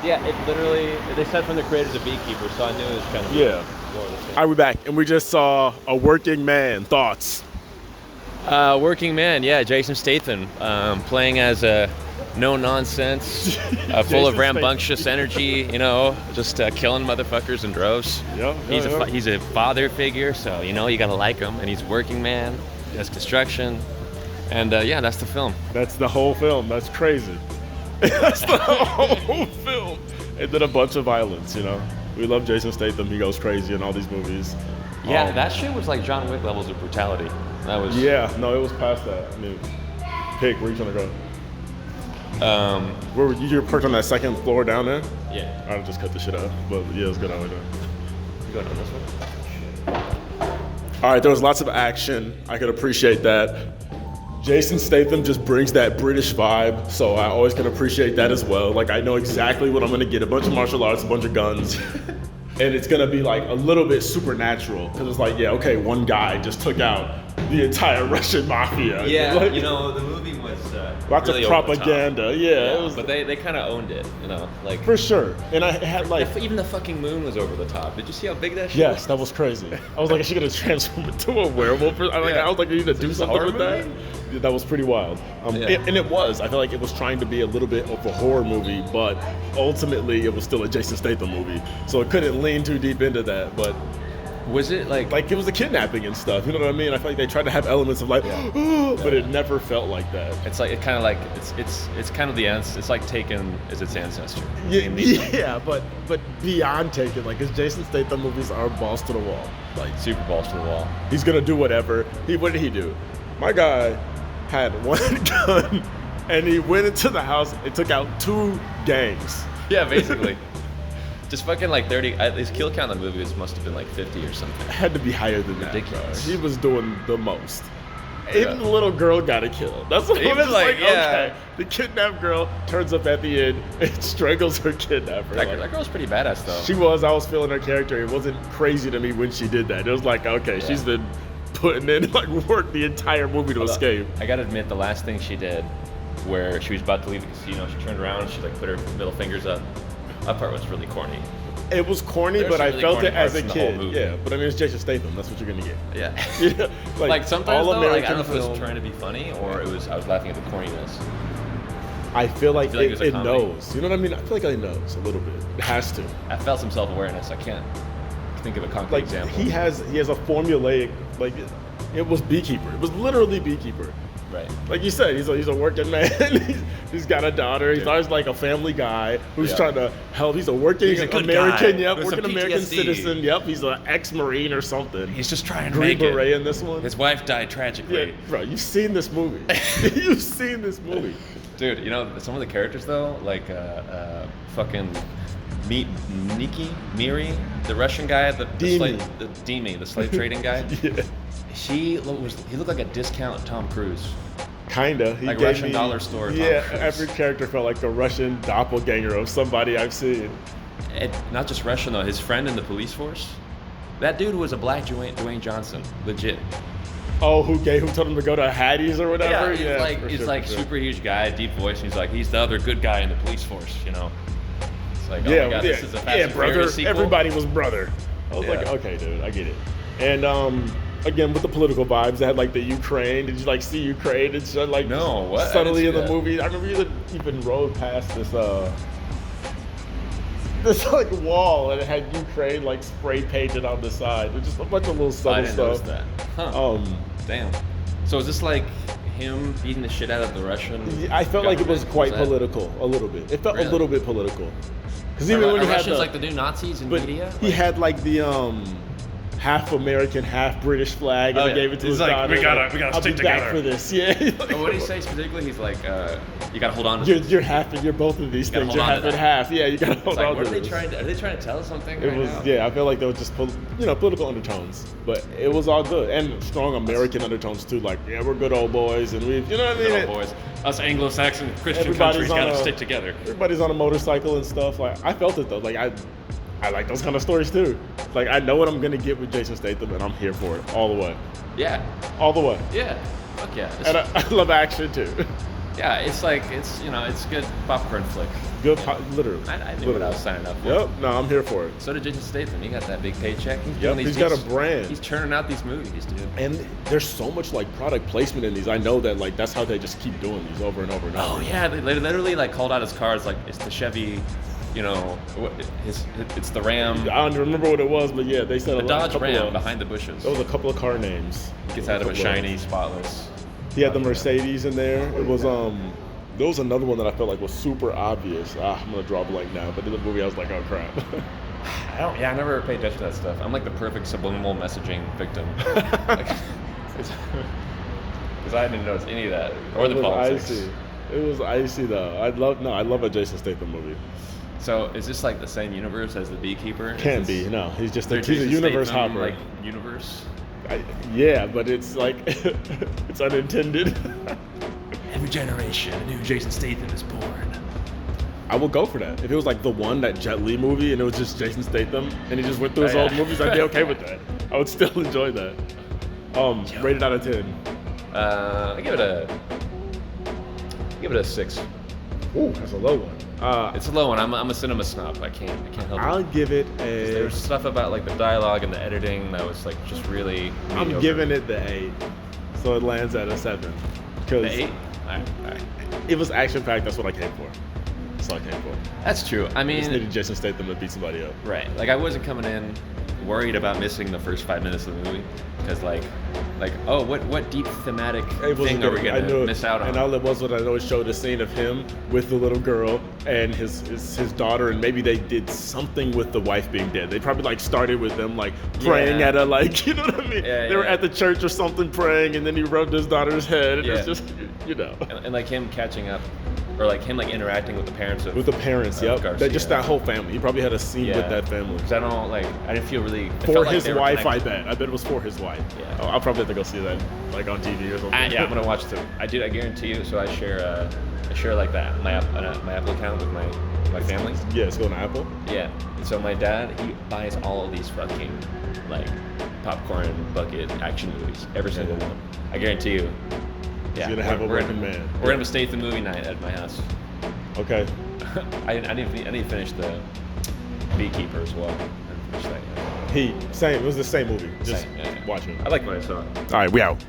Yeah, it literally, they said from the creators of Beekeeper, so I knew it was kind of Yeah. more of the same. All right, we're back, and we just saw A Working Man. Thoughts? Working man, yeah, Jason Statham, playing as a no-nonsense, full of Jason rambunctious energy, just killing motherfuckers in droves. Yeah, He's a father figure, so, you gotta like him, and he's working man, he does construction, and that's the film. That's the whole film. That's crazy. That's the whole film. And then a bunch of violence, We love Jason Statham. He goes crazy in all these movies. Yeah, that shit was like John Wick levels of brutality. That was... Yeah, no, it was past that. I mean, pick, where you trying to go? Where were you parked on that second floor down there? Yeah. I'll just cut the shit out. But yeah, it's good out there. You going on this one? All right, there was lots of action. I could appreciate that. Jason Statham just brings that British vibe, so I always can appreciate that as well. Like, I know exactly what I'm gonna get: a bunch of martial arts, a bunch of guns, and it's gonna be like a little bit supernatural because it's like, yeah, okay, one guy just took out the entire Russian mafia. Yeah, like, the movie was lots really of propaganda. Yeah, it was, but they kind of owned it, like for sure. And I had like even the fucking moon was over the top. Did you see how big that shit yes, was? that was crazy. I was like, is she gonna transform into a werewolf? I was like, you need to do something with that. Yeah, that was pretty wild. And it was. I feel like it was trying to be a little bit of a horror movie, but ultimately it was still a Jason Statham movie. So it couldn't lean too deep into that. But was it like it was a kidnapping and stuff? You know what I mean? I feel like they tried to have elements of like, but it never felt like that. It's like it's kind of the ends. It's like Taken as its ancestor. Yeah, but beyond Taken, like his Jason Statham movies are balls to the wall. Like super balls to the wall. He's gonna do whatever. What did he do? My guy had one gun and he went into the house and took out 2 gangs. Yeah, basically. Just fucking like 30. His kill count in the movie must have been like 50 or something. It had to be higher than Ridiculous. that, bro. He was doing the most. Even the little girl got killed. That's what Even I was like, yeah. okay. The kidnapped girl turns up at the end and strangles her kidnapper. That girl's pretty badass though. She was. I was feeling her character. It wasn't crazy to me when she did that. It was like, okay, she's been putting in like work the entire movie to escape. I gotta admit, the last thing she did, where she was about to leave the casino, she turned around and she like put her middle fingers up. That part was really corny. It was corny, but I really felt corny it as a parts in the whole kid. movie. Yeah, but I mean, it's Jason Statham. That's what you're gonna get. Yeah. Yeah. Like sometimes though, like, I don't know if it film. was trying to be funny or I was laughing at the corniness. I feel like it was a it comedy. knows. You know what I mean? I feel like it knows a little bit. It has to. I felt some self-awareness. I can't think of a concrete Like example. he has a formulaic, like it was Beekeeper. It was literally Beekeeper. Right. Like you said, he's a working man. he's got a daughter. He's always like a family guy who's trying to help. He's a working He's a good American. guy Yep, with working some American PTSD. citizen. Yep, he's an ex-Marine or something. He's just trying to Green make it. Beret in this one. His wife died tragically. Yeah, bro, you've seen this movie. You've seen this movie. Dude, some of the characters though, like fucking Miri, the Russian guy, the slave trading guy. Yeah. He looked like a discount Tom Cruise. Kinda. He Like gave Russian me, dollar store Tom Yeah, Cruise. every character felt like the Russian doppelganger of somebody I've seen. And not just Russian though, his friend in the police force. That dude was a black Dwayne Johnson, legit. Oh, who told him to go to Hattie's or whatever? He's like super huge guy, deep voice, and he's like, he's the other good guy in the police force, It's like, oh my god, this is a Fast and brother. Furious sequel. Everybody was brother. I was like, okay, dude, I get it. And again, with the political vibes, they had like the Ukraine. Did you like see Ukraine and shit like No, what? subtly in I didn't the see that. movie? I remember you even rode past this like wall and it had Ukraine like spray painted on the side. It was just a bunch of little I subtle didn't notice stuff. that. Huh. Um, Damn. So is this like him beating the shit out of the Russian? I felt like it was government? quite Was that- political, a little bit. It felt Really? a little bit political. Because Are, even when are he had Russians the, like the new Nazis in but media? he had like the half American, half British flag, and Oh, he yeah. gave it to He's his like, daughter. we gotta I'll stick be back together. for this. Yeah. But what did he say specifically? He's like, you gotta hold on to this. You're half, and you're both of these gotta things. hold You're on to half and that. half. Yeah, you gotta hold It's like, on what to are they this. are they trying to tell us something It right was, now? yeah. I feel like there was just, political undertones, but it was all good and strong American undertones too. Like, yeah, we're good old boys, and you know what I mean? Good old boys. Us Anglo-Saxon Christian Everybody's countries on gotta a- stick together. Everybody's on a motorcycle and stuff. Like, I felt it though. Like, I like those kind of stories too. Like, I know what I'm gonna get with Jason Statham, and I'm here for it all the way. Yeah. All the way. Yeah. Fuck yeah. And I love action too. Yeah, it's like it's good popcorn flick. Good, literally. I knew what I was signing up for. Yep. No, I'm here for it. So did Jason Statham. He got that big paycheck. He's got a brand. He's churning out these movies, dude. And there's so much like product placement in these. I know that like that's how they just keep doing these over and over and over. Oh yeah, they literally like called out his cars like it's the Chevy, it's the Ram. I don't remember what it was, but yeah, they said the Dodge Ram behind the bushes. There was a couple of car names. Gets out of a shiny, spotless. He had the Mercedes in there. It was there was another one that I felt like was super obvious. I'm gonna draw a blank now, but in the movie I was like, oh crap. I never paid attention to that stuff. I'm like the perfect subliminal messaging victim. Because I didn't notice any of that or the politics. Icy. It was icy though. I love a Jason Statham movie. So is this like the same universe as the Beekeeper? Can't be. No, he's just he's a Jason universe Statham, hopper. like universe. Yeah, but it's like it's unintended. Every generation, a new Jason Statham is born. I would go for that. If it was like the one, that Jet Li movie, and it was just Jason Statham, and he just went through his old movies, I'd be okay with that. I would still enjoy that. Rated out of 10. I give it a 6. Ooh, that's a low one. It's a low one. I'm a cinema snob. I can't help it. I'll give it a. There's stuff about like the dialogue and the editing that was like just really mediocre. I'm giving it the 8, so it lands at a 7. The 8? All right. It was action packed. That's what I came for. That's all I came for. That's true. I mean, just needed Jason Statham to beat somebody up. Right. Like I wasn't coming in worried about missing the first 5 minutes of the movie because like oh what deep thematic thing are we gonna miss out on? And all it was what I always showed a scene of him with the little girl and his daughter, and maybe they did something with the wife being dead. They probably like started with them like praying at a like you know what I mean? They were at the church or something praying, and then he rubbed his daughter's head. And it's just and like him catching up. Or like him like interacting with the parents of that whole family. He probably had a scene with that family. Because I didn't feel really for his wife. I bet it was for his wife. Yeah. I'll probably have to go see that like on TV or something. I'm gonna watch it. I guarantee you. So I share like that my Apple account with my family. Yeah, it's going to Apple. Yeah. And so my dad, he buys all of these fucking like popcorn bucket action movies, every single one. I guarantee you. Yeah, he's gonna have a working man. We're gonna have a Statham movie night at my house. Okay. I need to finish the Beekeeper as well. It was the same movie. Just watch it. I like what I saw. All right, we out.